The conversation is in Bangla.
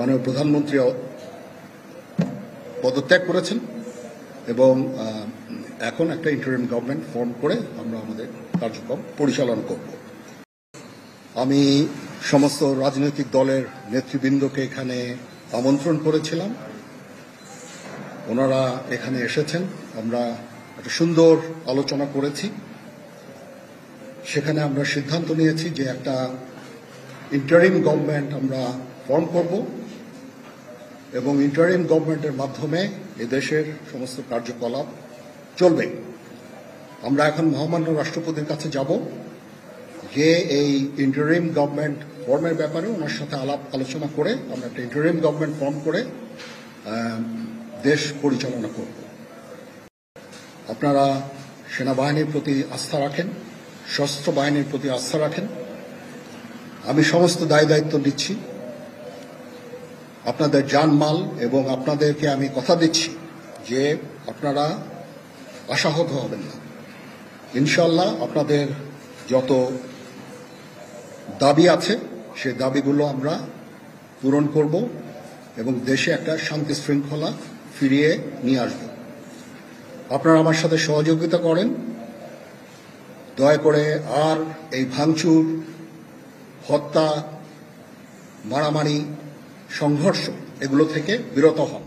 মাননীয় প্রধানমন্ত্রী পদত্যাগ করেছেন এবং এখন একটা ইন্টারিম গভর্নমেন্ট ফর্ম করে আমরা আমাদের কার্যক্রম পরিচালনা করব। আমি সমস্ত রাজনৈতিক দলের নেতৃবৃন্দকে এখানে আমন্ত্রণ করেছিলাম, ওনারা এখানে এসেছেন। আমরা একটা সুন্দর আলোচনা করেছি। সেখানে আমরা সিদ্ধান্ত নিয়েছি যে একটা ইন্টারিম গভর্নমেন্ট আমরা ফর্ম করব এবং ইন্টারিম গভর্নমেন্টের মাধ্যমে এদেশের সমস্ত কার্যকলাপ চলবে। আমরা এখন মহামান্য রাষ্ট্রপতির কাছে যাব যে এই ইন্টারিম গভর্নমেন্ট ফর্মের ব্যাপারে ওনার সাথে আলাপ আলোচনা করে আমরা একটা ইন্টারিম গভর্নমেন্ট ফর্ম করে দেশ পরিচালনা করব। আপনারা সেনাবাহিনীর প্রতি আস্থা রাখেন, সশস্ত্র বাহিনীর প্রতি আস্থা রাখেন। আমি সমস্ত দায় দায়িত্ব নিচ্ছি, আপনাদের জানমাল, এবং আপনাদেরকে আমি কথা দিচ্ছি যে আপনারা আশাহত হবেন না। ইনশাল্লাহ আপনাদের যত দাবি আছে সেই দাবিগুলো আমরা পূরণ করব এবং দেশে একটা শান্তি শৃঙ্খলা ফিরিয়ে নিয়ে আসব। আপনারা আমার সাথে সহযোগিতা করেন। দয়া করে আর এই ভাঙচুর, হত্যা, মারামারি, সংঘর্ষ এগুলো থেকে বিরত হন।